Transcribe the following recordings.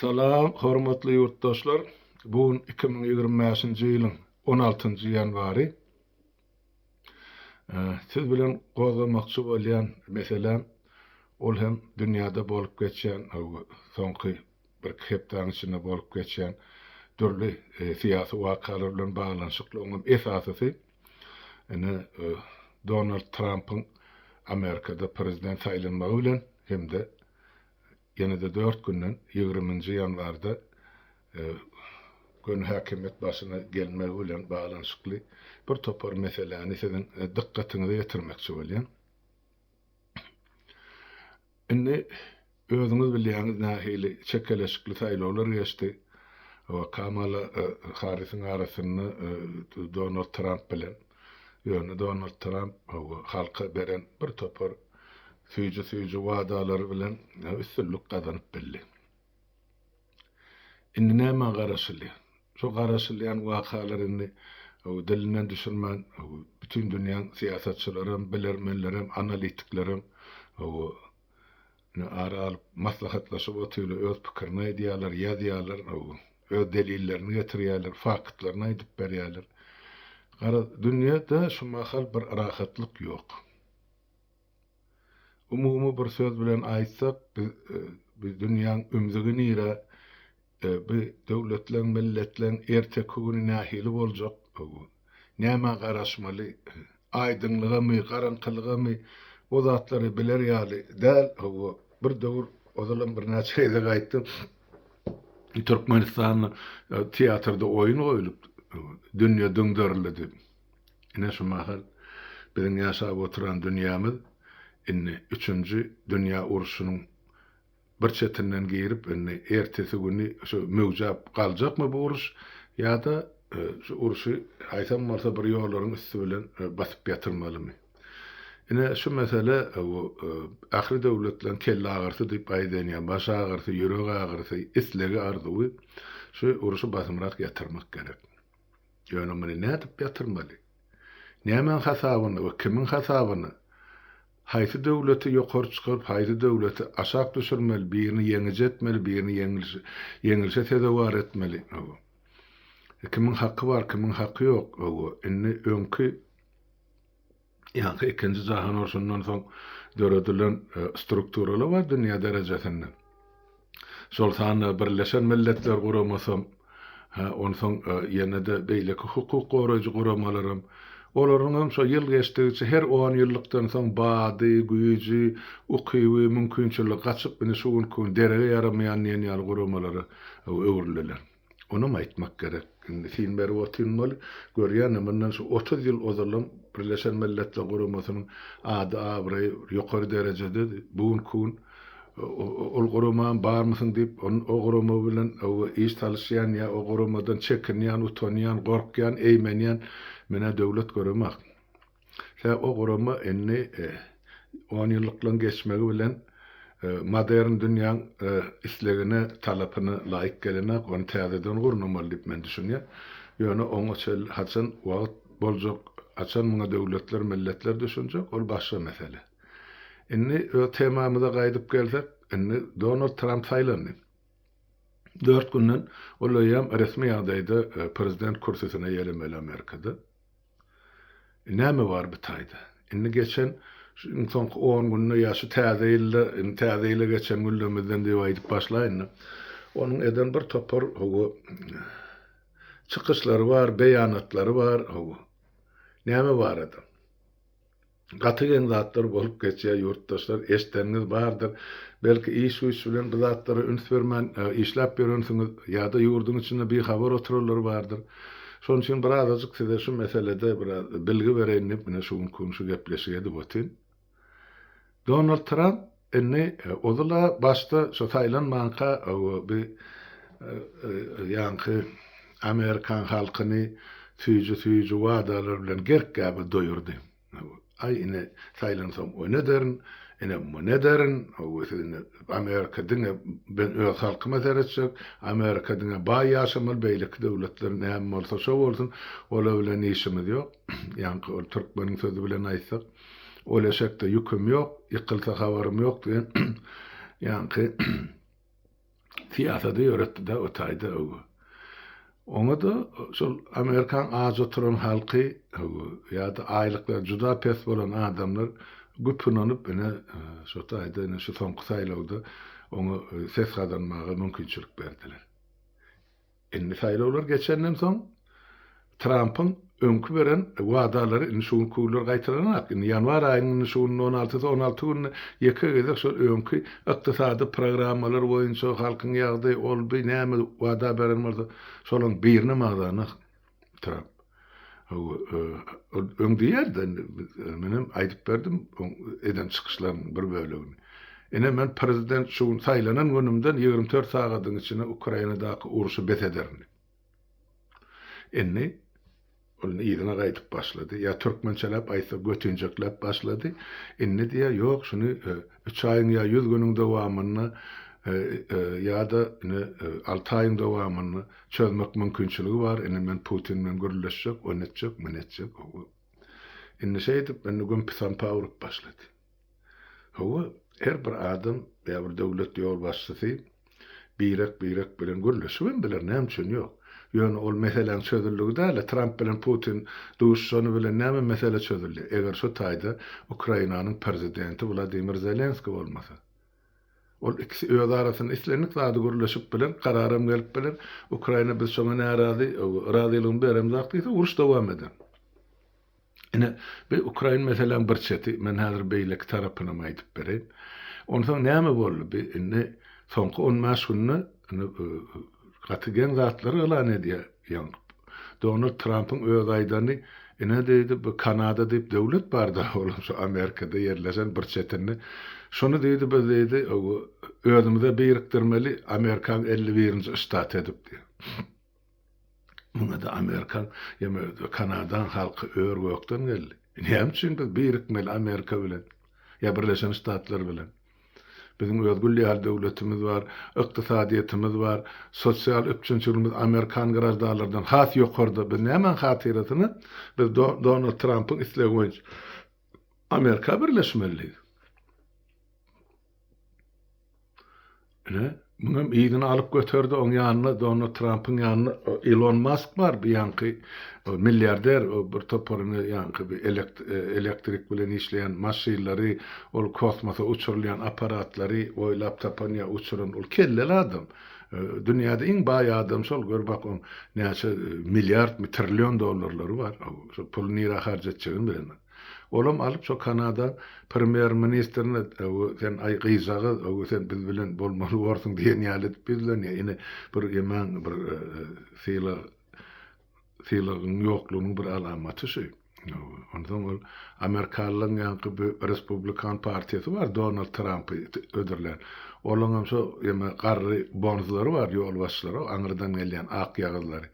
Salam, hormatly ýurtdaşlar. Bugün 2025-nji ýylyň 16-njy ýanwary. Siz bilen gozlamakçy bolýan meselem ol hem dünýäde bolup geçýän, soňky bir hepdaň içinde bolup geçýän dürli syýasy wakalar bilen baglanyşykly oňam esasy Donald Trump'ın Amerikada prezident saýlanmagy bilen hemde ýene-de 4 günden 20-nji ýanwarda gün häkimet başyna gelmegi bilen baglanyşykly bir topar meseleni sizin dikkatinize getirmekçi bolýan. Indi özüňiz bilýäňiz nähili çekeleşikli saýlawlar geçdi. Kamala Harris'in arasyny Donald Trump bilen ýöne Donald Trump halka beren bir topar süýji wadalar bilen üstünlük gazanyp bildi. Indi näme garaşyly? Şu garaşylýan wakalaryny dilinden düşürmän bütün dünýäň siýasatçylarym, bilermenlerim, analitiklerim aral maslahatlaşyp oturup öz pikirini edýärler, ýazýarlar, öz delillerini getirýärler, faktlaryny aýdyp berýärler. Dünýäde şu mahal bir rahatlyk ýok. Umumy bir söz bilen aýtsak, biz dünýäň ümzügi nire bir döwletleň, milletleň erteki güni nähili boljak, näme garaşmaly, aýdynlygamy, garankylygamy o zatlary biler ýaly däl. Bir döwür ozalan bir näçe ýyl gaýtdym. Türkmenistanyň teatrda oýun goýulyp dünýä döňdörildi. Ine şu mahal biziň ýaşap oturan dünýämiz 3-nji dünýä uruşunyň bir çetinden girip ertesi güni şu möwjap galjakmy bu uruş ýa-da şu uruşy haýsam bolsa bir ýollaryň üstü bilen basyp ýatyrmalymy? Ine şu mesele ahir döwletlerin kelle agyrsy diýip aýdýan, baş agyrsy, ýüreg agyrsy, islegi arzuwy şu uruşy basymrak ýatyrmak gerek. Ýöne meni nädip ýatyrmaly? Näme hasabyny we kimin hasabyny? Haýsy döwleti ýokary çykyp, haýsy döwleti aşak düşürmeli, birini ýeňijetmeli, birini ýeňilse tedawar etmeli. Kimin hakkı var, kimin hakkı ýok. Indi öňkü ýa-da ikinji jahan uruşundan soň döredilen strukturalar var dünýä derejesinde. Şol sany Birleşen Milletler Guramasam, ondan soň ýene-de beýleki hukuk goraýjy guramalarym, olaryň şo ýyl geçdigçe her 10 ýyllykdan soň bady, güýji, ukyby mümkinçilik gaçyp beni şugun kun derege ýaramaýan ýene guramalary öwrüleler. Onu aýtmak gerek. Fin beri oturmaly. Görýän mendan şu 30 ýyl ozalan Birleşen Milletler Guramasynyň ady abry ýokary derejede bugun kun ol guraman barmysyň diýip o gurama bilen iş talşýan ýa o guramadan çekinýän, utanýan, gorkýan, eýmenýän mene döwlet guramak. O gurama 10 ýyllyklan geçmegi bilen modern dünýäň islegine, talapyny laýyk gelenek, onu täzeden gurnumaly diýip men düşünýär. Ýöne oňa çel haçan wagt boljak, haçan muňa döwletler, milletler düşünjek, ol başga mesele. Indi o temamyza gaýdyp gelsek, Donald Trump saýlandy. 4 günden olaýam resmi ýagdaýda prezident kursysyna ýelemeli Amerikada. Näme bar bu taýda? Indi geçen son 10 günde ýaşy täze ýyly geçen gündemizden diýip aýdyp başlaýyn. Onuň eden bir topar çykyşlary bar, beýanatlary bar. Näme bar eda? Gatygen zatlar bolup geçýär ýurtdaşlar, eşdeniniz bardyr. Belki iş bilen bu zatlary üns bermän, işläp berýänsiňiz ýa-da ýurdun içinde bir habar otururlar bardyr. Şoň üçin birazajyk size şu meselede biraz bilgi bereýin diýip mene şu konuşup gepleşýärdi botin. Donald Trump odula başta şu saýlanmanka bir ýanky Amerikan halkyny süýji wadalar bilen gerkäbi doýurdy. Ay ine saýlansam o nederin, Amerika diňe ben öz halkyma zeretjek, Amerika diňe baý ýaşamaly beýleki döwletler näme bolsa şo bolsun, ola bilen işimiz ýok. Ýanky ol türkmeniň sözü bilen aýtsak, olaşakda ýüküm ýok, ýykylsa habarym ýok diýen ýanky Siyasada öğretti de o tayda o. Onu da şol Amerikan az oturan halkı ya da aylıklar juda pes bolan adamlar güpünönüp ene şo tayda ene şu soňky saýlawda onu ses kazanmaga mümkinçilik berdiler. Endi saýlawlar geçenden soň Trump'ın öňkü beren wagdalary indi şu kuýlar gaýtaranak. Indi ýanwar aýynyň şuň 16 günü ýeke gezek şol öňkü ykdysady programmalar boýunça halkyň ýagdy ol bir näme wagda beren bolsa şolaryň birini magdanyk Trump. Öňde ýerden menem aýdyp berdim eden çykyşlaryň bir bölegini. Ene men prezident şuň saýlanan günümden 24 sagatyň içine Ukrainadaky uruşy betederini. Enne onu iyidine gaytıp başladı. Ya Türkmençelep aysa götünceklep başladı. Enne diye yok şunu 3 ayın ya 100 günün devamını ya da 6 ayın devamını çözmek mümkünçülüğü var. Enne men Putin'le görüleşecek, menetecek. Enne şey edip beni gün pisan pavruk başladı. Her bir adam ya bir devlet yol başladı. Birek bilen görüleşi bilen ne için yok. Ýöne ol meselen çözüldügi däl, Trump bilen Putin duşşany bilen näme mesele çözüldi. Eger şu taýda Ukrainanyň prezidenti Vladimir Zelenski bolmasa. Ol ikisi öz arasyny islenik zady gürleşip bilen kararym gelip bilen Ukraina biz şoňa razylygyny berem diýse uruş dowam eder. Ine bir Ukraina meselen bir çeti men häzir beýlek tarapyna aýdyp bereyim. Ondan näme boldy? Bir indi soňky 10 maşgyny gatygen zatları elan ediyor. Donald Trump'ın öz aydany ene diýdi bu Kanada diýip döwlet barda olam şu Amerikada yerleşen bir çetinni. Şonu diýdi biz diýdi özümizde birikdirmeli Amerikan 51-nji ştat edip diýdi. Buna da Amerikan ýa-da Kanadadan halky öýür gökden geldi. Näme üçin biz birikmeli Amerika bilen ýa Birleşen Ştatlar bilen? Bizim özgürlüğü devletimiz var, iktisadiyetimiz var, sosyal üçüncülüğümüz Amerikan garajdağlardan has yokurdu. Biz hemen hatiratını biz Donald Trump'ın isleği Amerika birleşmeliyiz. Bunun iyidini alıp götürdü onun yanına, Donald Trump'ın yanına Elon Musk var bir yankı milyarder bir toporunu yankı bir elektrik bilen işleyen maşinleri, ol kosmosa uçurulayan aparatları, o laptopanya uçurun, ol kelleli adam. Dünyada en bayi adam sol gör bak on neyse milyar, trilyon dolarları var. Pul nira harcatçığın bilen. Olam alıp şu Kanada Premier Ministerine sen ay gıysağı sen biz bilen bolmaly bolsun diýen ýalet bizlen ýa-ni bir ýemen bir fiilagyn ýoklugynyň bir alamaty şu. Ondan ol Amerikalyň ýa-ni bir Republikan partiýasy var Donald Trump'y ödürler. Olaňam şu ýeme garry bonzlary var ýol başlary aňyrdan gelýän ak ýagylary.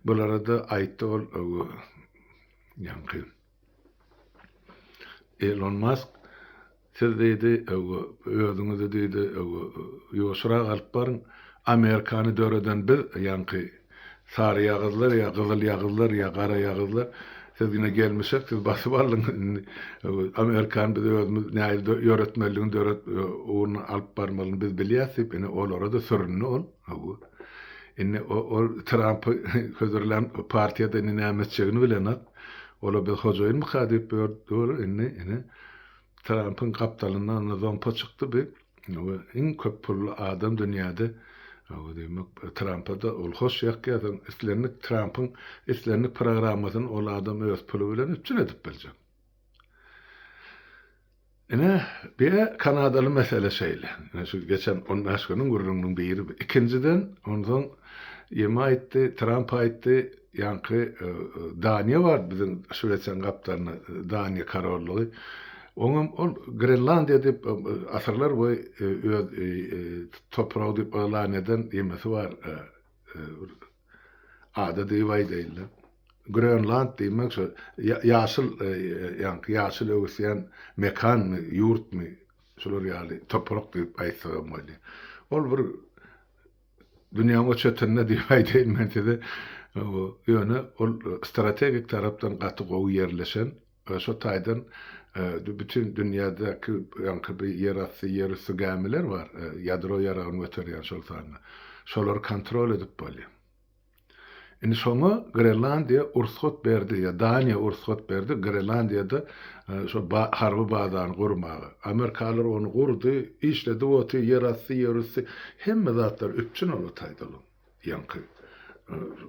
Bulara da aýtdy ol ýa-ni Elon Musk siz diýdi, özüňizi diýdi, ýoşura galyp barın, Amerikany döreden biz, ýa-ni sary ýagyllar, ýa gyzyl ýagyllar, ýa gara ýagyllar, siz ýene gelmişek, siz basyp alyň. Amerikan biz özümiz näde ýöretmeligiň döret onu alyp barmalyny biz bilýäsip, ene olara da sürünni ol. Ene o Trump közürlen partiýada näme çegini bilen ola bir hocaýyn mukadip berdi, ene Trump'ın kaptalından nazampa çıktı bir. En köp pullu adam dünyada. Trump'a da ol hoş ýakýadan islenlik Trump'ın islenlik programmasyny ol adam öz pulu bilen üçin edip biljek. Ene bir Kanadalı mesele şeýle. Şu geçen 10 günün gurrunun biri. İkinciden ondan ýeme aýtdy, Trump aýtdy, yankı Daniya var bizim Şüreçen kaptanı Daniya kararlığı. Onun Grenlandiya deyip asırlar boyu toprağı deyip elan eden yemesi var. Adı deyivay değiller. Grenland demek şu yaşıl öğüsyen mekan mı, yurt mu, şular yani toprak deyip ayıtsağım var. Ol bir dünyanın çötünne deyivay değilmenti de ýöne ol strategik tarapdan gaty gowy yerleşen şu taýdan bütün dünyadaki yankı bir yerüstü gemiler var. Yadro yarağını götürýän şoltarny. Şolar kontrol edip bolýar. Indi şoňa Grenlandiýa ursat berdi, ya Daniýa ursat berdi Grenlandiýada şo harby bazany gurmagy. Amerikalılar onu gurdy, işledi, oty yerüstü hemme zatlar üçin olu taýdaly. Yankı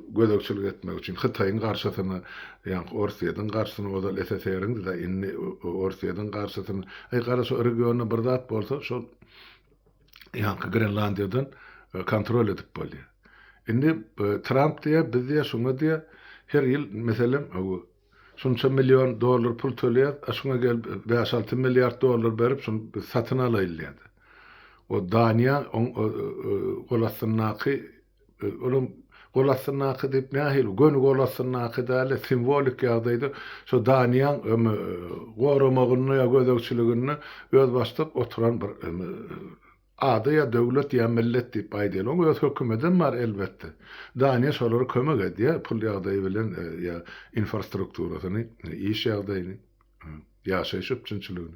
gödökçülük etmek için Hytaýyň garşysyna, ýa-ni Orsiýadan garşysyna ozal SSR-iň de inni Orsiýadan garşysyna, garaşy regiona bir zat bolsa, şol ýa-ni Grenlandiýadan kontrol edip bolýar. Indi Trump diýe, biz diýe, şoňa diýe, her ýyl meselem şunça milyon dolar pul төлýär, şoňa gel 5-6 milyard dolar berip şonu satyn alaýylýar. O Daniýa golasynaky olam golasynaky diýip nähil, gönü golasynaky däle simbolik ýagdaýda şo Daniýaň goramagyny ýa gödökçiligini öz başlap oturan bir ady ya döwlet ya millet diýip aýdýar. Oňa öz hökümetem bar elbetde. Daniýa şolary kömek edýär, pul ýagdaýy bilen ya infrastrukturasyny, iş ýagdaýyny, ýaşaýyş üçinçiligini.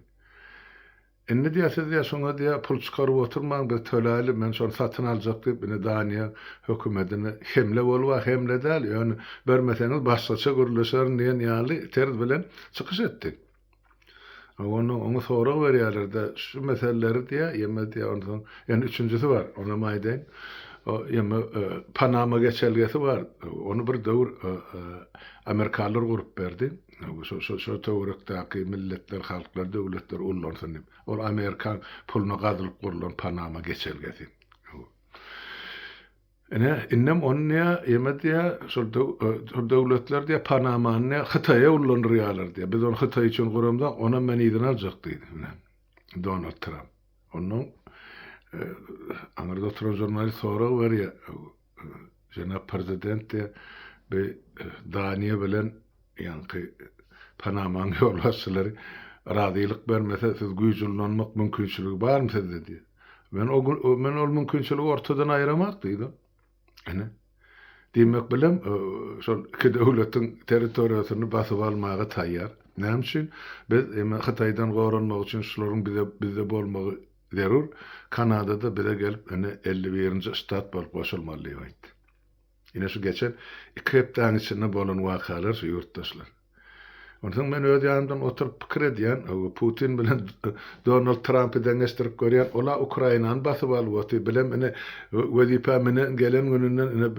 Indi diýär, siz diýär, şoňa diýär, pul çykaryp oturmaň, biz töläli, men şonu satyn aljak diýip, indi Daniýa hökümetini hemle bolwa, hemle däl, ýöne bermeseňiz başgaça gürleşer diýen ýaly terz bilen çykyş etdik. Onu sonra berýärler şu meseleleri diye diye ondan yani üçüncüsü var. Ona maýdaýyn. O Panama geçelgesi var. Onu bir döwür Amerikalılar gurup berdi. Şu töwrekdäki milletler, halklar, döwletler ullansyn diýip. Ol Amerikan puluny gazylyp gurulan Panama geçelgesi. Innem onnya diye şol döwletler diye Panamany Hytaýa ullandyrýarlar diye. Biz onu Hytaý üçin guramda ona men izin aljak diýdi. Donald Trump. Onun Amerikada oturan jurnalist sonra berýär. Jenap prezident diye bir Daniýa bilen ýa-ni Panamanyň ýolbaşçylary razylyk bermese siz güýjülenmek mümkinçiligi barmy siz dedi. Men ol mümkinçiligi ortadan aýramak diýdim. Demek bilen şol iki döwletiň territoriýasyny basyp almaga taýýar. Näme üçin? Biz Hytaýdan goranmak üçin şolaryň bizde bolmagy zerur. Kanadada bize gelip 51-nji ştat bolup goşulmaly diýip. Ine şu geçen 2 hepden içinde bolan wakalar şu yurttaşlar. Ondan men öz ýanymdan oturup pikir edýän, Putin bilen Donald Trumpy deňeşdirip görýän, ola Ukrainany basyp alyp bilen mene wezipe mene gelen gününden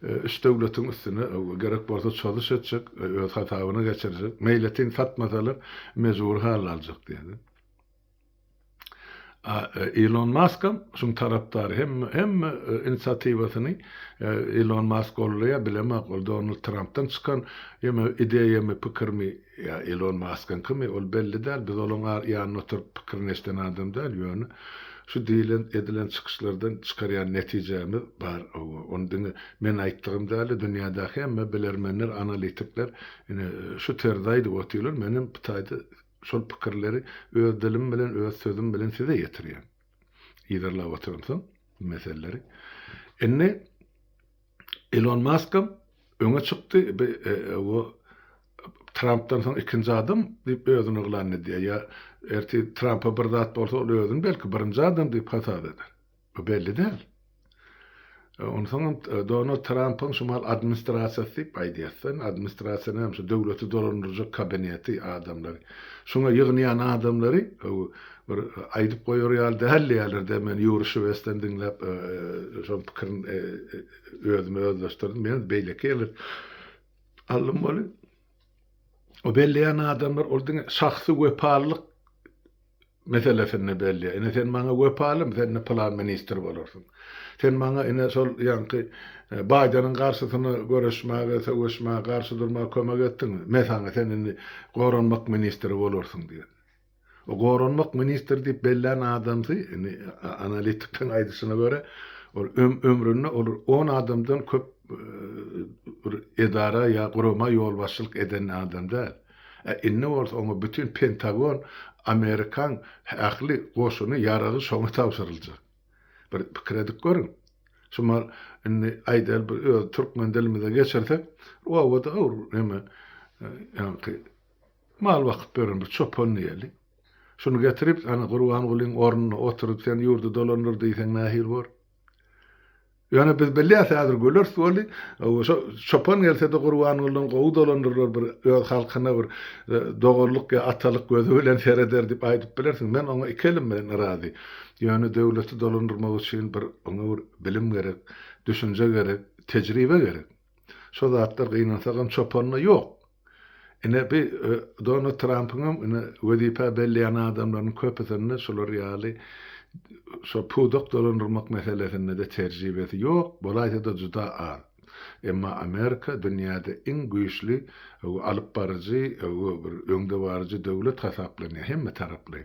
üç döwletiň üstüne gerek bolsa çalyş etjek, öz hatabyny geçirjek, meýletin satmasalar mezur hal aljak diýdi. Elon Musk şun tarapdary hem inisiatiwasyny Elon Musk gollaýar bilemek ol Donald Trump'tan çykan ideýamy pikirmi ya Elon Musk'ın kimi ol belli däl, biz olaň ýanyna oturup pikirleşen adam däl ýöne şu diýilen edilen çykyşlardan çykarýan netijemiz bar. Ondan men aýtdygym däl, dünýädäki hemme bilermenler, analitikler şu terdaýdy otýarlar, menim pitaýdy şol pikirleri öz dilim bilen, öz sözüm bilen size getirýän. Ýerlerle oturýan meseleleri. Enne Elon Musk öňe çykdy, o Trump'tan soň ikinji adam diýip özüni ýylan edýär. Ya erti Trump'a bir zat bolsa ol özüni belki birinji adam diýip hasap eder. Bu belli däl. Ondan Donald Trump'ın şumal administrasiýasy diýip aýdýarsan, administrasiýany hem şu döwleti dolandyrjak kabineti adamlary. Şoňa ýygnayan adamlary bir aýdyp goýarýar däl men ýuruşy wesden diňläp şol pikirin özüme özleşdirdim. Men beýle gelir. Allym boly. O belliýän adamlar oldyň şahsy wepalyk meselesini belli. Sen maňa wepalym, sen plan minister bolarsyň. Sen maňa şol ýa-ni Bidenyň garşysyna görüşmäge, söwüşmäge, garşy durmaga kömek etdiň. Men sana sen goranmak ministeri bolarsyň diýer. O goranmak minister diýip belläň adamsy, analitikden aýdyşyna göre, ömründe olur 10 adamdan köp edara ya guruma ýolbaşçylyk eden adam däl. Inne bolsa oňa bütün Pentagon Amerikan ähli goşuny ýarady şoňa tapşyryljak. Bir pikir edip görün. Şumar aýdal bir türkmen diliminde geçersek, o wada neme ýa-ni mal vakit bir çopon niyeli. Şunu getirip ana Qurban Gulin ornuna oturup sen yurdu dolanır deysen nahir var. Yani biz belli asadır gülür söyle çopon gelse de Qurban Gulin qoğu dolanırlar bir halkına bir doğurluk ya atalık gözü bilen seyreder dip aytıp bilersin. Ben ona ikelim bilen razı. Yani devleti dolandırmak için bir ona bir bilim gerek, düşünce gerek, tecrübe gerek. Şo zatlar gynansagan çopanna yok. Ine bir Donald Trump'ın ine wezipe belleyen adamların köpesinde şolar ýaly şo pudok dolandırmak meselesinde de tecrübesi yok. Bolaysa da juda az. Emma Amerika dünýäde iň güýçli alyp barjy, bir öňde barjy döwlet hasaplanýar hemme taraply.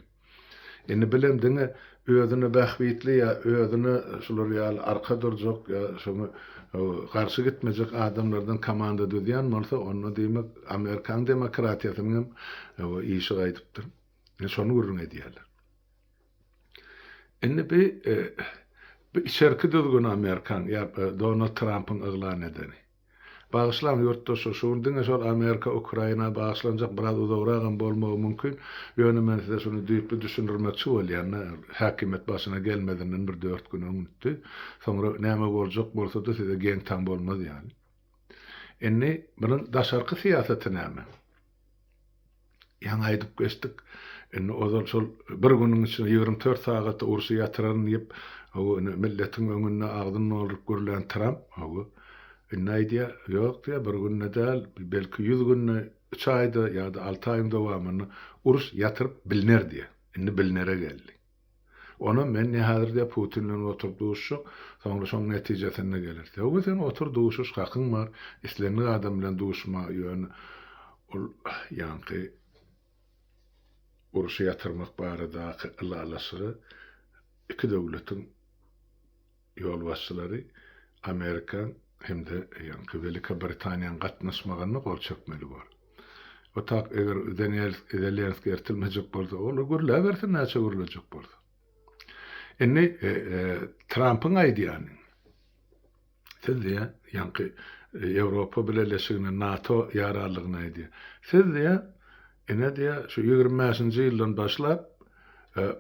Eni bilem diňe özüne bähbitli ya özüne şolar ýaly arka durjak ya şonu garşy gitmejek adamlardan komanda düzýän bolsa onu diýmek Amerikan demokratiýasynyň işi gaýdypdyr. Şonu görüň edýärler. Eni bir içerki düzgün Amerikan ya Donald Trump'ın ıglan edeni. Bağışlan yurtdaşı şuundan şol Amerika Ukraina bağışlanacak biraz uzağıran bolmagy mümkin. Ýöne men size şunu diýip düşündirmekçi bolýan. Häkimet başyna gelmedinden bir 4 gün öňütdi. Soňra näme boljak bolsa da size geň taň bolmaz ýani. Eni bunyň daşarky siýasaty näme? Ýa aýdyp geçdik. Eni ozal şol bir günüň içinde 24 sagat urşy ýatyran diýip milletiň öňünde agdyny olyp görülen Trump näýdi? Ýok diýe bir günne däl, belki 100 günne 3 aýda ýa-da 6 aýyň dowamyny uruş ýatyryp bilner diýe. Indi bilnere geldi. Ona men häzir diýe Putin bilen oturup duşuşyk, soňra şoň netijesine gelir. Ýa sen otur duşuş hakyň bar, islenli adam bilen duşma ýöne ol ýanky uruş ýatyrmak barada ılalasy iki döwletiň ýol başçylary Amerika hem de yani Velika Britaniýanyň gatnaşmagyny gol çökmeli bar. O tak eger Zelenski ertilmejek bolsa, olar görle bersin näçe görülecek bolsa. Eni Trump'ın aýdýany. Sizde ýanky Ýewropa bileşigine NATO ýararlygyny aýdýar. Sizde ene diýe şu 25-nji ýyldan başlap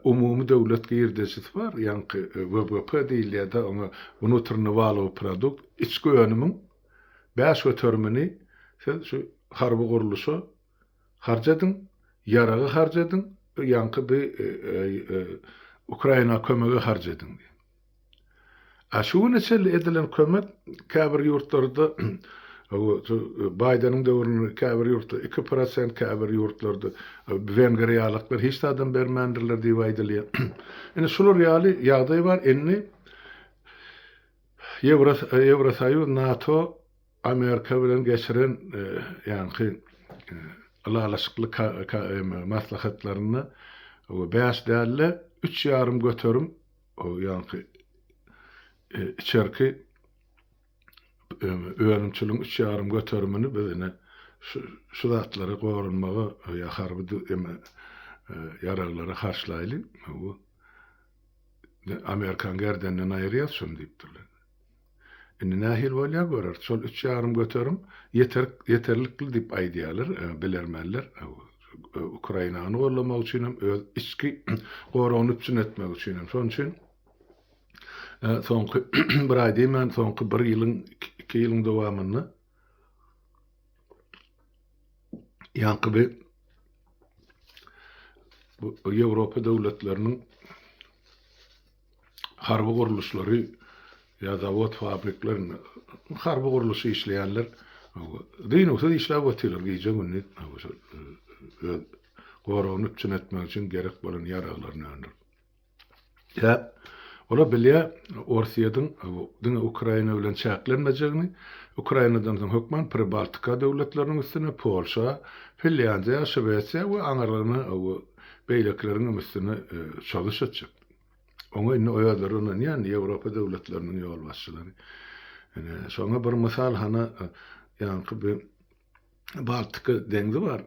umumy döwlet girdesi var, ýanky WWP diýilýär, ona unuturny waly produkt, içki önümün 5 götürmeni şu harby guruluşa harjadyn, ýaragy harjadyn, ýanky bir Ukraina kömegi harjadyn. Aşuň içinde edilen kömek käbir ýurtlarda Biden'ın döwründe käbir ýurtda 2% käbir ýurtlarda Wengriýalyklar hiç adam bermendirler diýip aýdylýar. Ene şolar ýaly ýagdaý bar. Eni Ýewrosoýuz, NATO, Amerika bilen geçiren ýanky alalaşykly maslahatlaryny beýas dälle 3,5 götürüm ýanky içerki öňümçiliň 3,5 götürümini bizine şu zatlary gorunmagy ýa harby ýararlara karşylaýly. Bu Amerikan gerdenden aýrýar şonu diýipdirler. Indi nähir bolýar görer. Şol 3,5 götürüm yeterlikli diýip aýdýarlar, bilermenler. Ukrainany gollamak üçin hem öz içki gorugyny üçin etmek üçin hem. Şoň üçin soňky bir aý diýmän, soňky 1 ýylyň 2 ýylyň dowamyny ýanky bir bu Ýewropa döwletleriniň harby guruluşlary ýa zawod fabriklaryny harby guruluşy işleýänler diýnoksa işläp oturlar gije günni gorugyny üçin etmek üçin gerek bolan ýaraglaryny öndür. Ya ola bilýär Orsiýadyň diňe Ukraina bilen çäklenmejegini, Ukrainadan soň hökman Pribaltika döwletleriniň üstüne Polşa, Finlandiýa, Şwesiýa we aňarlaryny beýlekleriniň üstüne çalışacak. Oňa indi oýadlaryny ýani Ýewropa döwletleriniň ýol başçylary. Şoňa bir mysal hana ýanky bir Baltika deňzi bar.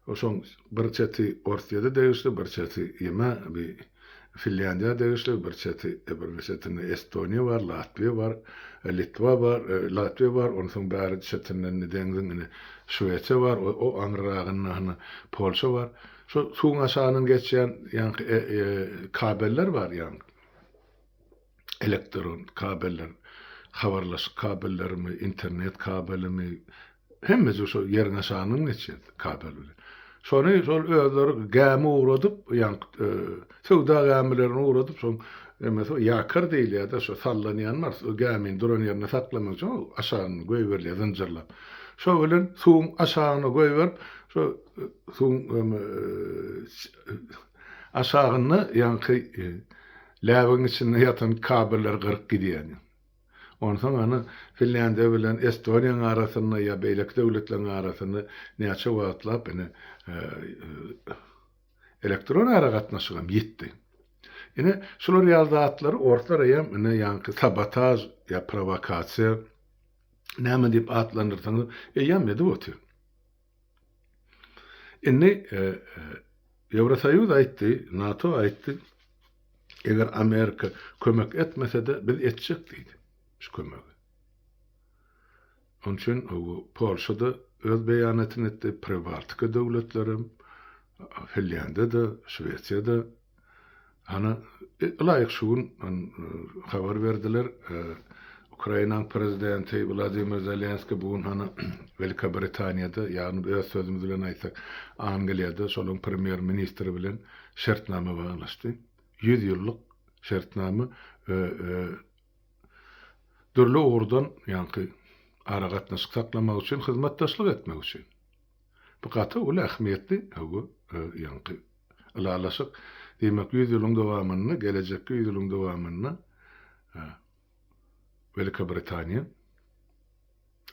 O şoň bir çeti Orsiýada degişli, bir çeti ýeme bir Finlandiya degişli bir çetini Estonia var, Latviya var, Litva var, Latviya var, onun soň bäri çetinden deňiň Şweçe var, o aňragynda Polşa var. Şu suň aşanyň geçýän kabeller var ýani. Elektron kabeller, habarlaş kabellerimi, internet kabelimi, hemmesi şu yerin aşanyň geçýän kabel. Şonu şol özleri gäme uğradyp, ýani söwda gämelerini uğradyp, soň mesela yakar değil ya da şu sallanýan var, o gämeň duran ýerine saklamak üçin aşanyň goýberler zynjyrlap. Şo bilen suň aşagyna goýberip, şo suň aşagyny ýani läbiň içinde ýatan kabeller gyrıp gidýär. Ondan ana Finlandiya bilen Estoniýa arasyna ýa beýlek döwletleriň arasyna näçe wagtlap elektron aragatnaşygam ýetdi. Ine şular ýazdatlary ortalara ýa ýanky sabotaj ýa provokasiýa näme diýip atlandyrsaňyz ýamedy boty. Ine Ýewrosoýuz aýtdy, NATO aýtdy, eger Amerika kömek etmese de biz etjek diýdi. Şu kömegi. Onun üçin Polşada öz beýanatyny etdi, Pribaltika döwletlerim, Finlandiyada, Şweçiýada ana laýyk şuň habar berdiler. Ukraina prezidenti Vladimir Zelenski bugün Velika Britaniýada, ýani öz sözümüz bilen aýtsak, Angliýada şolaryň premier ministri bilen şertname baglaşdy. 100 ýyllyk şertname dürli uğurdan ýani aragatnaşyk saklamak üçin, hyzmatdaşlyk etmek üçin. Bu gaty ul ähmiýetli ýani alalaşyk diýmek 100 ýylyň dowamyny, gelecekki 100 ýylyň dowamyny Velika Britaniýa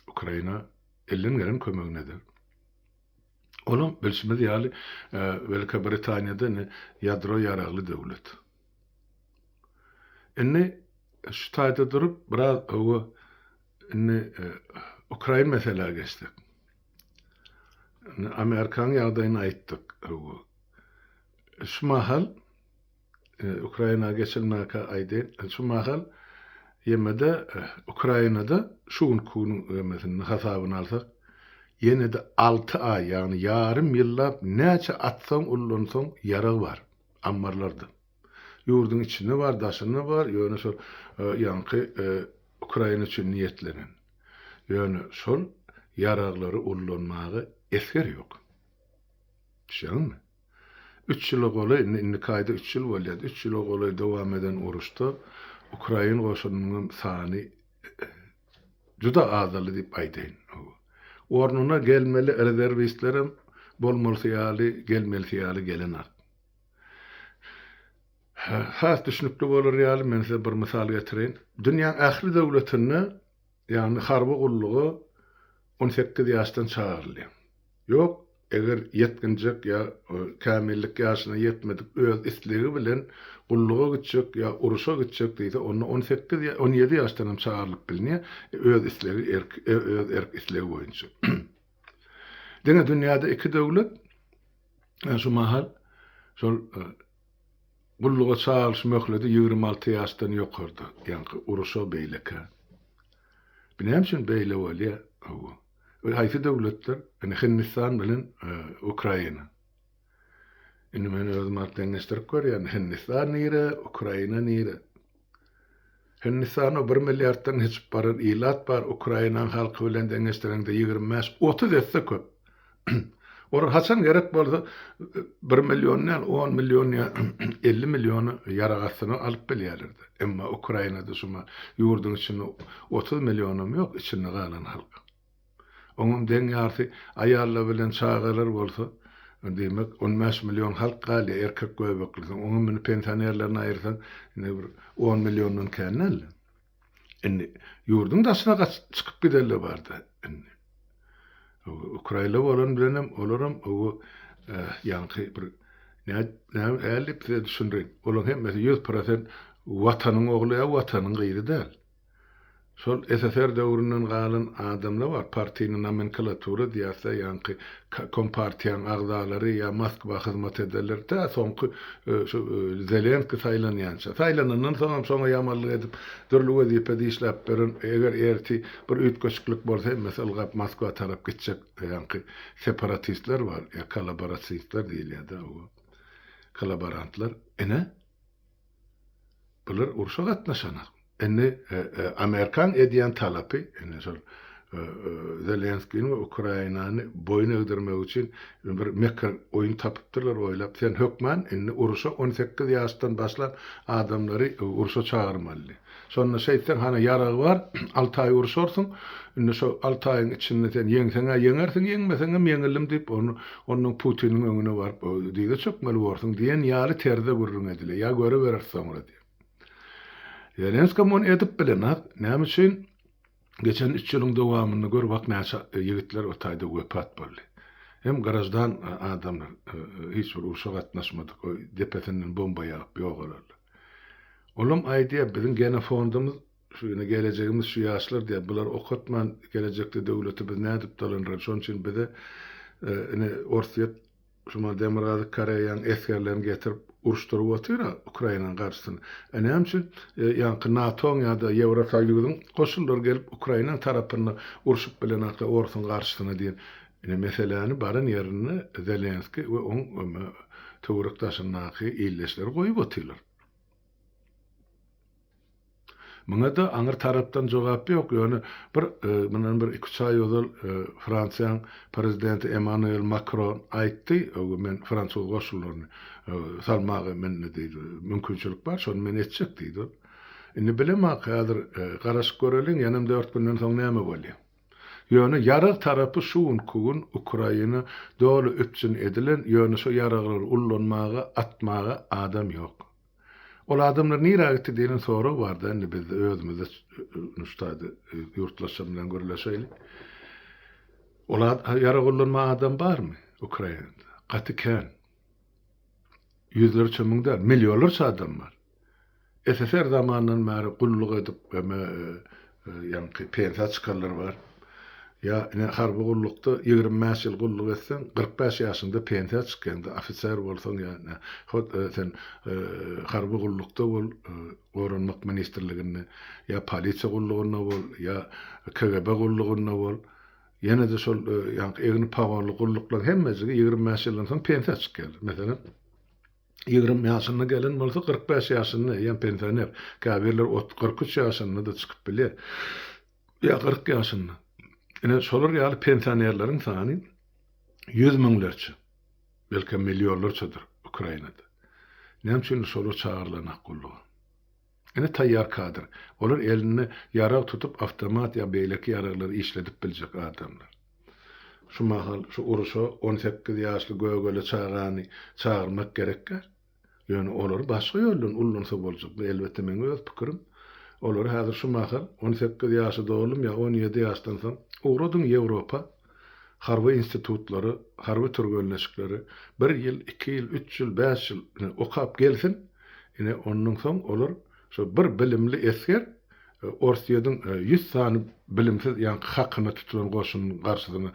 Ukraina elden gelen kömeginedir. Onuň bilşimiz ýaly Velika Britaniýada ýadro ýaragly döwlet. Indi şu taýda durup biraz Ukraina meselesi geçtik. Amerikan ýagdaýyny aýtdyk. Şu mahal Ukraina geçilmäke aýdy. Şu mahal ýemede Ukrainada şuň kunyň hasabyny alsak, ýene de 6 ay, ýani ýarym ýyllap näçe atsaň ullansaň ýarag bar ammarlarda. Ýurdun içinde var, daşynda var, ýöne şol ýanky Ukraina üçin niýetlenen. Ýöne şol ýaraglary ullanmagy eser ýok. Şeňmi? 3 ýyl goly, indi kaýda 3 ýyl bolýar. 3 ýyl goly dowam eden uruşda Ukraina goşunynyň sany juda azaly diýip aýdyn. Ornuna gelmeli rezerwistlerim bolmaly gelmeli gelenar. Has düşünüpli bolar ýaly, men size bir misal getirin. Dünýäň ähli döwletini, ýani harby gullugy 18 ýaşdan çağırylýar. Ýok, eger yetkinjek ýa kämillik ýaşyna ýetmedik öz isligi bilen gulluga gitjek ýa uruşa gitjek diýse, onu 17 ýaşdan çağırlyp bilinýär, öz isligi erk isligi boýunça. Dene dünýäde iki döwlet şu mahal şol gulluga çağırlyş möhleti 26 ýaşdan ýokardy. Ýani uruşa beýleke. Benem üçin beýle bolýar. Haýsy döwletler, Hindistan bilen Ukraina. Indi men özüm atlanýardyk görýän Hindistan nire, Ukraina nire. Hindistan 1 milliarddan hiç barar ilat bar, Ukraina halky bilen deňeşdirende 25-30 etse köp. Or haçan gerek bolsa 1 million, 10 million, 50 million yaragasyny alyp bilýärlerdi. Emma Ukrainada şuma ýurdun içinde 30 millionum ýok, içinde galan halk. Onun deň ýarty aýarlar bilen çağalar bolsa, demek 15 milyon halk galy erkek göbekli. Onun bilen pensionerlerine aýyrsan, 10 milyonun känel. Indi ýurdun daşyna çykyp giderler bardy. Ukraina bolan bilenem olaram ýanky bir näme elip düşündirin. Olar hemmesi 100% watanyň ogly ýa watanyň gyýry däl. Şol SSR döwründen galan adamlar var. Partinin nomenklatura diýse, ýa-ni kompartiýanyň agzalary ýa Moskwa hyzmat ederler. Ta soňky Zelenski saýlanýança. Saýlanandan soň şoňa ýamanlyk edip dürli wezipede işläp beren, eger erti bir ütköçlük bolsa, mesela Moskwa tarap gitjek, ýa-ni separatistler var, ýa kolaboratistler diýilýär-de, o kolaborantlar. Bular uruşa gatnaşanak. Amerikan ediyen talapy, Zelenskiň we Ukrainany boyun öldürmek için bir mekar oyun tapypdyrlar, oýlap, sen hökman uruşa 18 ýaşdan başlap adamlary uruşa çağırmaly. Sonra şeýtden hana ýaragy var, 6 ay uruşursun, şu 6 aýyň içinde sen ýeňseňe ýeňersiň, ýeňmeseňe meňilim diýip onuň Putiniň öňüne barıp diýdi, çökmeli bolsun diýen ýaly terde gurrun edile. Ýa göre berer soňra diýip. Zelenski mon edip bilenat, näme üçin geçen 3 ýylyň dowamyny gör bak näçe ýigitler otaýda wepat boldy. Hem garajdan adamlar hiç bir uruşa gatnaşmadyk, depesinden bomba ýagyp ýogalar. Olam aýdýar biziň gene fondumuz şu gelejegimiz şu ýaşlar diýip bular okutman gelecekde döwleti biz nädip dolanýar. Şoň üçin bize Orsiýet şuma Demirgazy Kareýanyň eskerlerini getirip uruşturup otyra Ukrainanyň garşysyna. Näme üçin ýa-ni NATO ýa-da Ýewropaýlygyň goşulary gelip Ukrainanyň tarapyna uruşup bilen orsun garşysyna diýen meseleni barın ýerine Zelenski we oň töwrekdaşynaky illeşleri goýup otyrlar. Muňa da aňyr tarapdan jogap ýok. Ýöne bir 2 ay ýozul Fransiýanyň prezidenti Emmanuel Macron aýtdy, men Fransuz goşullaryny salmagy men diýdi, mümkinçilik bar, şonu men etjek diýdi. Indi bilemem häzir garaş göreliň, ýanam 4 günden soň näme bolýar. Ýöne ýarag tarapy şuun kugun Ukraina döwle üpçün edilen, ýöne şu ýaraglar ullanmaga, atmaga adam ýok. Ol adamlar nirä gitdi diýen soraw bardy. Indi biz özümizde nuştaýdy ýurtlaşan bilen görüleşeýli. Olar ýarag ullanma adam barmy Ukrainada? Gaty kän. Yüzlerçe miňler, milyonlarça adam var. SSR zamanından bäri gulluk edip ýa-ni pensiýa çykarlar var. Ya harby gullukda 25 ýyl gulluk etsen 45 ýaşynda pensiýa çykanda ofitser bolsaň ýa sen harby gullukda bol Goranmak ministrliginde ýa polisiýa gullugyna bol ýa KGB gullugyna bol ýene de şol egni pawarly gulluklar hemmesi 25 ýyldan soň pensiýa çykar. Meselem 20 ýaşyna gelen bolsa 45 ýaşyna ýa pensioner, käbirler 43 ýaşyna da çykyp bilýär. Ýa 40 ýaşyna. Şolar ýaly pensionerleriň sany 100 miňlerçe, belki milyonlarçadyr Ukrainada. Näme üçin şolar çağırlanak gullugy? Taýýar kadr. Olar elini ýarag tutup avtomat ýa beýleki ýaraglary işledip biljek adamlar. Şu mahal, şu uruşa 18 ýaşly gögöle çağırmak gerekler. Ýöne olar başga ýoldan ullansa boljak. Bu elbetde meň öz pikirim. Olar häzir şu mahal 18 ýaşy dolum ýa 17 ýaşdan soň uğradyň Ýewropa harby institutlary, harby türgönleşikleri 1 ýyl, 2 ýyl, 3 ýyl, 5 ýyl okap gelsin. Ondan soň olar şu bir bilimli esker Orsiýadyň 100 sany bilimsiz ýa hakyna tutulan goşunyň garşysyna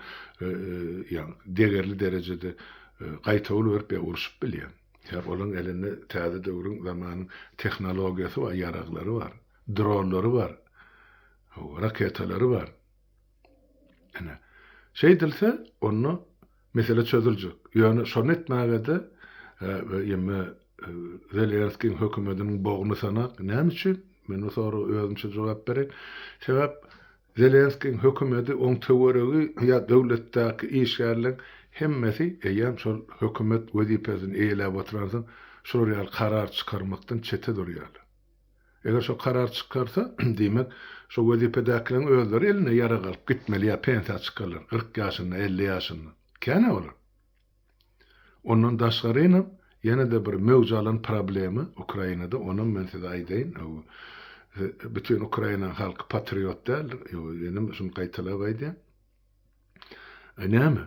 ýa degerli derejede gaýtawyl berip uruşup bilýär. Ýa olaň elinde täze döwrüň zamanyň tehnologiýasy we ýaraglary var, dronlary var, raketalary var. Şey dilse onu mesele çözüljek. Ýöne şonu etmägede ýeme Zelenskiň hökümetiniň boğuny sanak. Näme üçin? Men o soru özümçe jogap berek. Sebäp Zelenskiň hökümeti oň töweregi ýa döwletdäki işgärlik hemmesi eýem şol hökümet wezipesini eýlep oturansyň şol ýaly karar çykarmakdan çete durýar. Eger şo karar çykarsa, diýmek şo wezipedäkilerin özleri eline ýara galyp gitmeli ýa pensiýa çykarlar 40 ýaşynda, 50 ýaşynda. Käne bolar? Ondan daşgaryna ýene de bir mewjalan problemi Ukrainada, onuň men size aýdaýyn. Bütün Ukraina halky patriot däl, ýöne şunu gaýtalap aýdýar. Näme?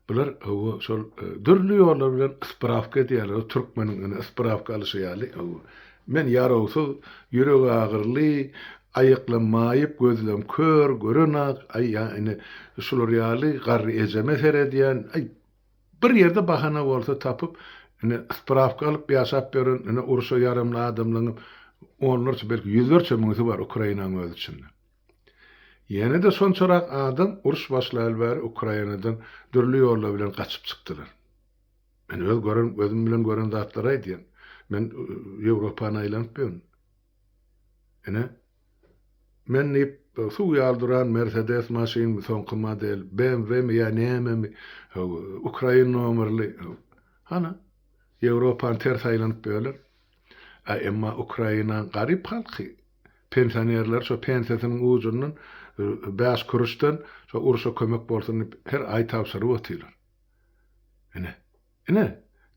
Bular şol dürli ýollar bilen ispravka edýärler, türkmeniň ispravka alyşy ýaly. Men ýaragsyz, ýüregi agyrly, ayıklanmayıp gözlem kör görenak ay yani şular ýaly garry ejeme serediyen ay bir yerde bahana bolsa tapıp spravka alıp ýaşap beren uruşa yarımly adamlaryň onlarça belki yüzlerçe müňi bar Ukrainanyň öz içinde. Ýene de sonçarak adam uruş başlaýan bäri Ukrainadan dürli ýollar bilen gaçyp çykdylar. Men özüm bilen gören zatlar aýdýan. Men Ýewropany aýlanyp ben. Men nip suw ýaldyran Mercedes maşyn soňky model BMW mi ýa näme Ukraina nomerli hana Ýewropany ters aýlanyp beler. Emma Ukraina garyp halky pensionerler şo pensiýasynyň ujundan bäş kuruşdan şo uruşa kömek bolsun her aý tapşyryp otylar.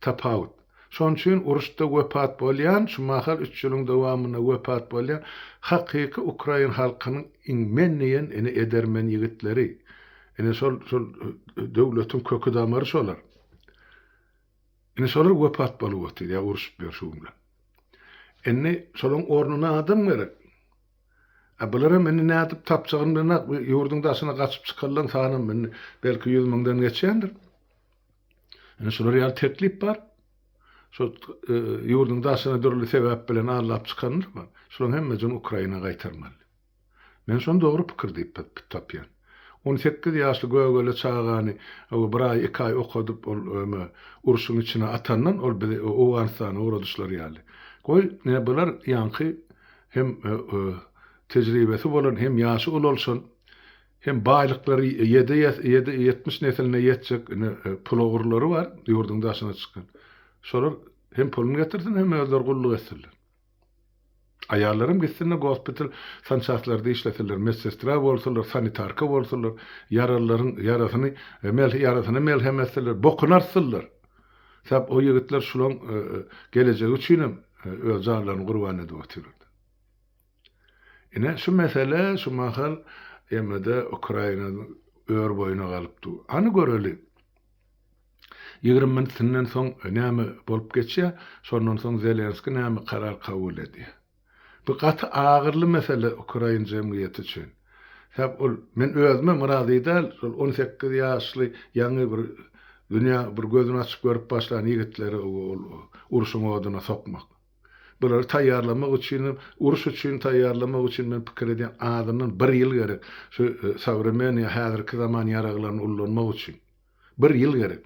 Tapawut. Şoň üçin uruşda wepat bolýan, şumaha 3 ýylyň dowamyna wepat bolýan hakyky Ukraina halkynyň inmenniýen edermen ýigitleri. Şol döwletiň kökü damary şolar. Şolar wepat bolup otýar, ýa uruş berşuglar. Şolaň ornuna adam gerek. Bulara meni nädip tapjagyndyna ýurduň daşyna gaçyp çykarlan sanam men belki 100 000dan geçýändir. Şolar ýaly teklip bar. Şo ýurduň daşyna dürli sebäp bilen alap çykanlar bar. Şolaň hemmejini Ukraina gaýtarmaly. Men şonu dogry pikir diýip tapýan. 18 ýaşly göwgele çağany bir aý 2 aý okudyp uruşyň içine atandan ol bizi Awganistana uradışlar ýaly. Goý bular ýanky hem tejribesi bolan hem ýaşy bolsun hem baýlyklary 70 nesline ýetjek pul ogurlary bar ýurduň daşyna çykan. Şolar hem pulunu getirsin hem özler gulluk etsinler. Ayarlarım gitsinler hospital sançatlarda işletirler, medsestra bolsunlar, sanitarka bolsunlar, yarasyny melhem etsinler, bokunarsınlar. Sap o ýigitler şulaň gelecegi üçin öz janlaryny gurban edip oturlar. Şu mesele şu mahal emede Ukrainanyň ör boýuna galypdy. Any göreli. 20 minitinden soň näme bolup geçýär, şondan soň Zelenski näme karar kabul edýär. Bu gaty agyrly mesele Ukraina jemgyýeti üçin. Men özüme murazy edel, 18 ýaşly ýangy bir dünýä bir gözüni açyp görüp başlayan ýigitleri uruşyň oduna sokmak. Bular taýýarlamak üçin, uruş üçin taýýarlamak üçin men pikir edýän adamdan 1 ýyl gerek. Şu sowremeniýa häzirki zaman ýaraglaryny ullanmak üçin 1 ýyl gerek.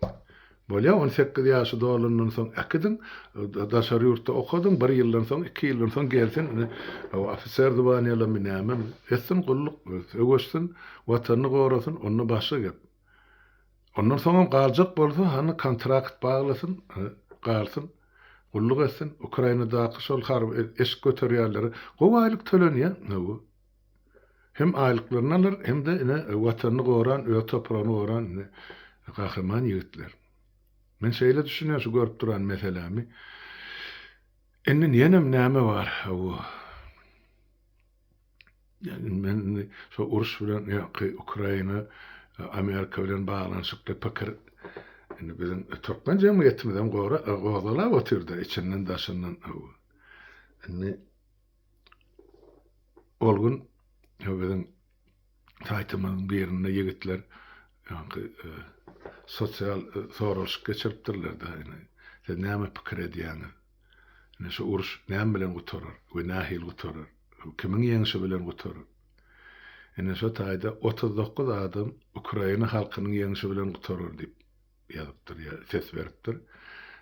Bolýa 18 ýaşy dolandan soň akydyn, daşary ýurtda okudyn, 1 ýyldan soň, 2 ýyldan soň gelsin, ofiser diwanýala näme, etsin gulluk, öwüşsin, watanyny gorasyn, onu başy gep. Ondan soň galjak bolsa, hany kontrakt baglasyn, galsyn, gulluk etsin, Ukrainadaky şol harby eş göterýärleri gowy aýlyk tölenýär, hem aýlyklaryny alar, hem de watanyny goran, öz toprağyny goran gahrman ýigitler. Men şeýle düşünýär şu görüp duran meselemi. Ýenem näme bar? Men şu uruş bilen Ukraina, Amerika bilen baglanyşypdy pikir. Bizim Türkmen jemgyýetimizden gowdalap otyrdy içinden daşyndan. Olgun bizim taýtymyň birinde ýigitler sosial soruş geçiripdirler da. Sen näme pikir edýäň? Şu uruş näme bilen guturar? We nähil guturar? Kimiň ýeňişi bilen guturar? Şu taýda 39 adam Ukraina halkynyň ýeňişi bilen guturar diýip ýazypdyr, ses beripdir.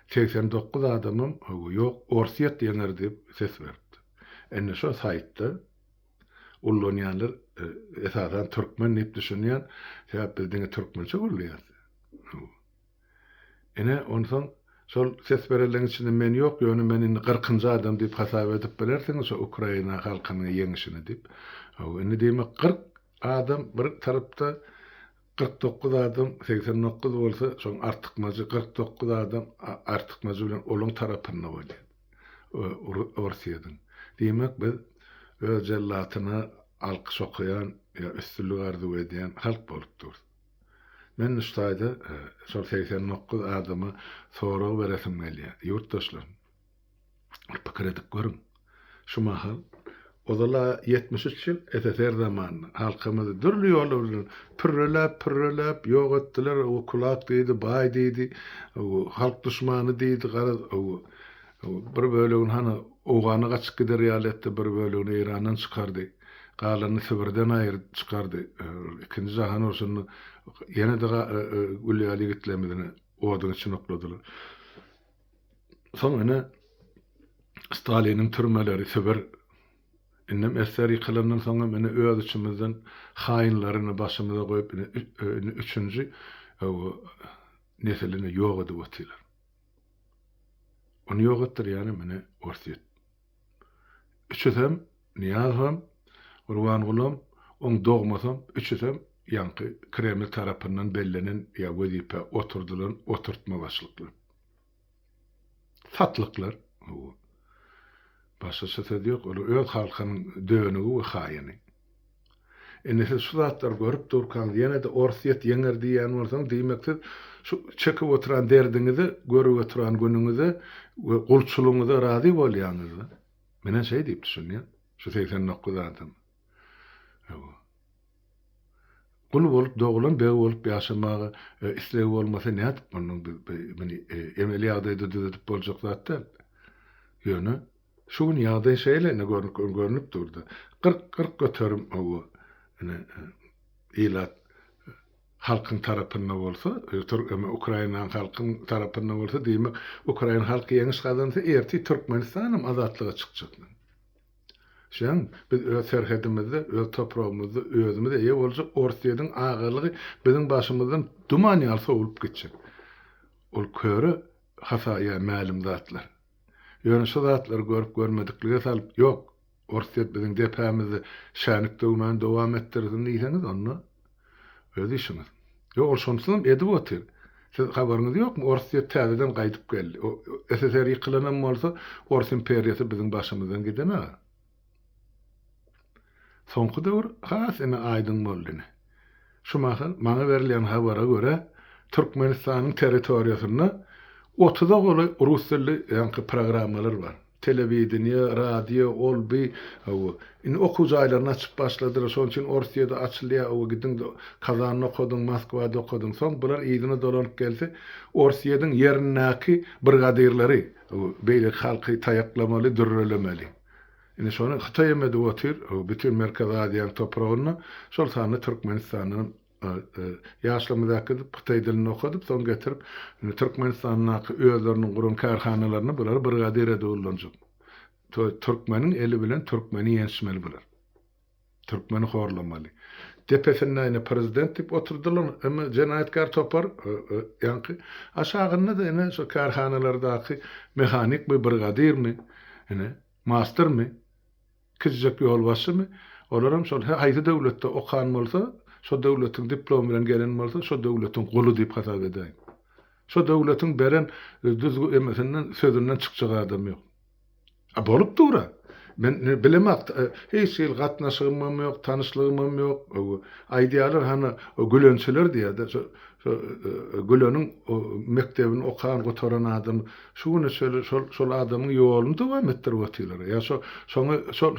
89 adamym ýok, orsiýet diýenler diýip ses beripdir. Şu saýtda ullanýanlar esasen türkmen diýip düşünýän, bizde türkmençe gurulýar. Ondan şol ses berelerin içinde men ýok, ýöne men 40-njy adam diýip hasap edip bilersiň, şu Ukraina halkynyň ýeňişini diýip. Diýmek 40 adam bir tarapda 49 adam 89 bolsa, şoň artykmajy 49 adam artykmajy bilen olaň tarapyna bolýar. Orsiýadan. Diýmek biz öz jellatyna alkyş okuyan ýa üstünlük arzu edýän halk bolup dur. Men üstaýda şol 89 adamy soraw beresim gelýär. Ýurtdaşlar pikir edip görün. Şu mahal Odala 73 ýyl SSR zamanı halkymyzy dürli ýollar pürrelep ýok etdiler. O kulak diýdi, bay diýdi, o halk düşmany diýdi, bir bölegini hany owgany gaçyp gider ýaletde bir bölegini Irandan çykardy. Galany Sibirden aýryp çykardy. Ikinji jahan urşuny ýene de gülýäli gitlemedini owadyň içine okladylar. Soňra Stalinin türmeleri Sibir innem eseri kılandan sonra meni öz içimizden hainlerini başımıza koyup üçüncü neselini yok edip atıyorlar. Onu yok ettir yani meni orsiyet. Üçüsem, niyazam, urvan gulam, on doğmasam, üçüsem, yankı Kreml tarafından bellenen ya vazife oturtma başlıklar. Satlıklar. Başka söz yok. Öz halkının dönüğü ve hayini. Nese şu zatlar görüp durkan ýene de orsiyet yeňer diýen bolsaň diýmekdir. Şu çekip oturan derdiňizi, görüp oturan günüňizi we gulçulugyňyza razy bolýanyňyzy. Menen şey diýip düşünýär. Şu 89 adam. Gul bolup doğulan bew bolup ýaşamagy isleýi bolmasa näet onuň meni emeliýatda edip boljak zatlar. Ýöne şuň ýagdaý şeýle görünüp durdy. 40 göterim owu ilat halkyň tarapyndan bolsa, Ukraina halkyň tarapyndan bolsa diýmek, Ukraina halky ýeňiş gazansa erti Türkmenistanam azatlyga çykjak. Şeň biz öz serhedimizde, öz toprağymyzda özümizde ýa boljak Orsiýadyň agalygy biziň başymyzdan duman ýalsa olup gitjek. Ol köre hasaýa ma'lum zatlar. Ýöne şu zatlar görüp görmediklige salyp ýok. Orsiýet biziň depämizi şänik döwmän dowam etdirdi diýseniz onu öz işiniz. Ýok ol şonsyň edip otyr. Siz habaryňyz ýokmy? Orsiýet täzeden gaýdyp geldi. O SSR ýykylanan bolsa, Ors imperiýasy biziň başymyzdan gidene. Soňky döwür has ene aýdyň boldy. Şumahan maňa berilýän habara görä Türkmenistanyň territoriýasyna 30 goly rus dilli ýa-ni programmalar bar. Telewizioniýa, radio, olby, okuw jaýlaryny açyp başladylar. Şoň üçin Orsiýada açylýar, gidin Kazanyny okudyň, Moskwada okudyň. Soň bular ýygyna dolanyp gelse, Orsiýadyň ýerindäki brigadirleri beýle halky taýaklamaly, dürrelemeli. Ine şonu Xitay emedi otyr, bütün Merkez Aziýanyň topragyny, şol sany Türkmenistanyň ýaşlamydaky Xitay dilini okudyp, soň getirip Türkmenistanyň özleriniň gurun karhanalaryny bular brigadir edip ullanjak. Türkmeniň eli bilen Türkmeni ýenişmeli bular. Türkmeni horlamaly. Depesinden prezident dip oturdular, ama jenayetkar topar, ýa-ni aşagynda da ene şu karhanalardaky mehanik mi, brigadir mi, master mi, kizjek ýolbaşy my, olaram şol haýsy döwletde okan bolsa, şo döwletiň diplom bilen gelen bolsa, şo döwletiň guly diýip hasap edäýin. Şo döwletiň beren düzgü emesinden sözünden çykjak adam ýok. Bolup dura. Men bilemek, hiç ýyl gatnaşygym ýok, tanyşlygym ýok. Aýdýarlar hany gülençiler diýär. Güleniň mektebini okan gotaran adam, şuny şol adamyň ýoluny dowam etdirip otyrlar. Ýa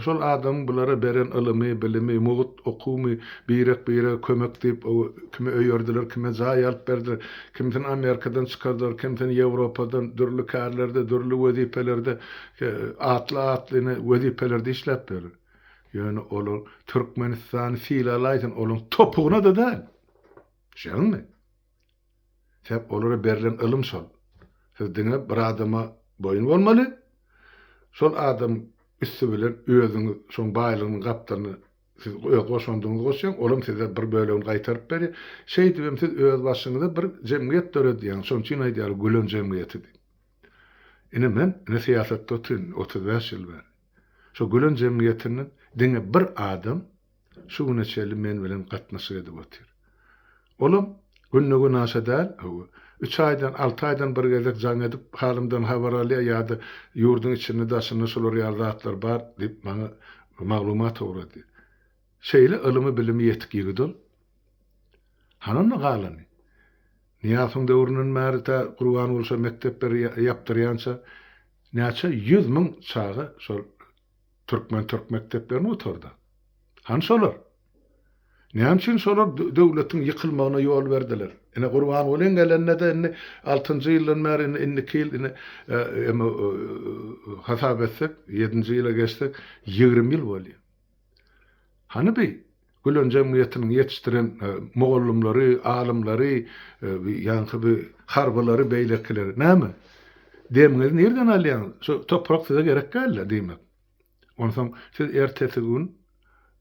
şol adam bulara beren ylmy, bilimi, mugut okumy, birek kömek diýip kime öýerdiler, kime jaý alyp berdiler, kimden Amerikadan çykardylar, kimden Ýewropadan, dürli kärlerde, dürli wezipelerde, atlyny wezipelerde işläp berdiler. Ýöne olar Türkmenistan filalaydan olan topuğuna da däl. Şeňmi? Hep olara berilen ılım şol. Siz diňe bir adama boyun bolmaly. Şol adam üstü bilen özüňiz şoň baýlygynyň gapdaryny siz goşandyňyz goşaň, olam size bir bölegini gaýtaryp berýär. Şeý diýip siz öz başyňyzda bir jemgyýet döredýän, şoň üçin aýdýar gülen jemgyýeti. Ine men siýasatda 35 ýyl bar. Şo gülen jemgyýetiniň diňe bir adam şu güneşeli men bilen gatnaşyk edip otyr. Olam günnügün aşadal, 3 aýdan 6 aýdan bir gezek jaň edip halymdan habar alýar ýa-da ýurdun içinde daşyny şolar ýazatlar bar diýip maňa maglumat öwredi. Şeýle ylmy bilimi ýetik ýigidol. Hanany galany. Niýasyň döwründen märde Qur'an bolsa mektepler ýapdyrýança näçe 100 000 çağı şol Türkmen Türk mekteplerini oturdu. Hansolar? Näçin solar döwletiň ýykylmagyna ýol berdiler? Ene Gurban bolan gelende de 6-njy ýyldan bäri indiki ýyl hasap etsek 7-nji ýyla geçsek 20 ýyl bolýar. Hany bi Gülen jemgyýetiniň ýetişdiren mogollumlary, alymlary, ýa-ni bi harbalary, beýlekleri näme? Demiňiz nerden alýan? Şu toprak size gerek geldi diýmek. Onsoň siz ertesi gün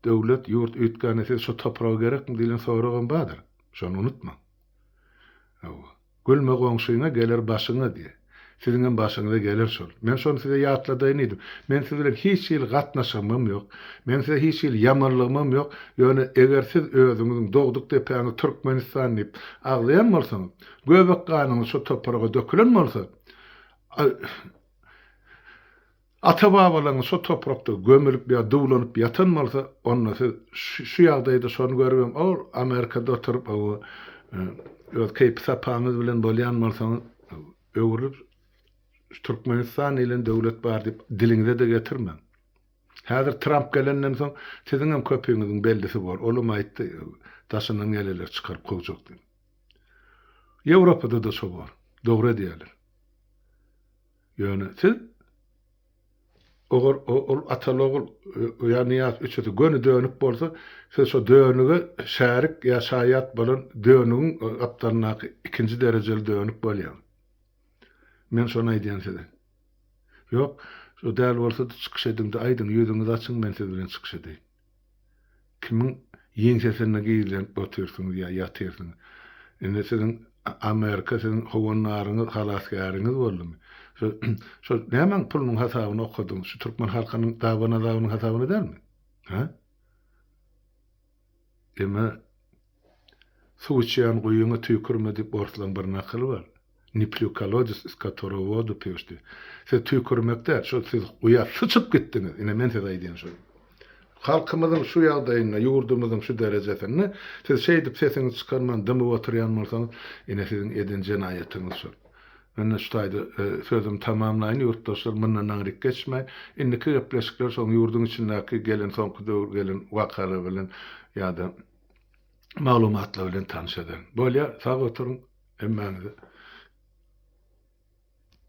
döwlet ýurt üýtgäne siz şu topragy gerekmi diýen soragan badyr. Şonu unutma. Gülme goňşyňa gelir başyňa diýe. Siziň başyňyza gelir şol. Men şonu size ýatladyn idim. Men siz bilen hiç ýyl gatnaşmam ýok. Men size hiç ýyl ýamanlygym ýok. Ýöne eger siz özüňiziň dogduk depäňi Türkmenistan diýip aglaýan bolsaňyz, göbek ganyňyz şu topraga dökülen bolsa, ata-babalaryň şu toprakda gömülip ýa dowlanyp ýatan bolsa, onda siz şu ýagdaýda şonu görmem. O Amerikada oturup o öz keyp sapaňyz bilen bolýan bolsaňyz, öwrüp Türkmenistan ýylyň döwlet bar diýip diliňize de getirme. Häzir Trump gelenden soň siziň hem köpüňiziň beldisi bar. Olum aýtdy, taşynyň geleler çykaryp goýjak diýip. Ýewropada da şo bar. Dogry diýerler. Ýöne siz ol atalogul ýa-ni üçeti gönü dönüp bolsa, siz şo dönüge şärik ýa şaýat bolan dönügiň aptarnaky ikinji derejeli dönüp bolýar. Men şonu aýdýan size. Ýok, şo däl bolsa da çykyş ediňde aýdyň, ýüzüňizi açyň, men siz bilen çykyş edeyim. Kimiň ýeňsesine giýilen oturýarsyňyz ýa ýatyrsyňyz. Indi siziň Amerika siziň howanaryňyz, halasgaryňyz boldymy? Şo nämen pulunyň hasabyny okudyň? Şu Türkmen halkynyň dagynyň hasabyny dermi? Ha? Ema suwçyan goýuňa tüýkürme diýip ortadan bir nakyl bar. Niplukalodis skatorovodu pýüşdi. Siz tüýkürmekde şo siz uya sıçyp gitdiňiz. Ine men size aýdýan şo. Halkymyzyň şu ýagdaýyna, ýurdumyzyň şu derejesine siz şeýdip sesiňizi çykarman, dymy oturýan bolsaňyz, ine siziň edin jenaýatyňyz şo. Men şutaýdy, sözüm tamamlaýyn, ýurtdaşlar mundan naňryk geçmä. Indiki gepleşikler şoň ýurdun içindäki gelen soňky döwür gelen wakalar bilen ýa-da maglumatlar bilen tanış eden. Bolýa, sag oturuň, emmäňizi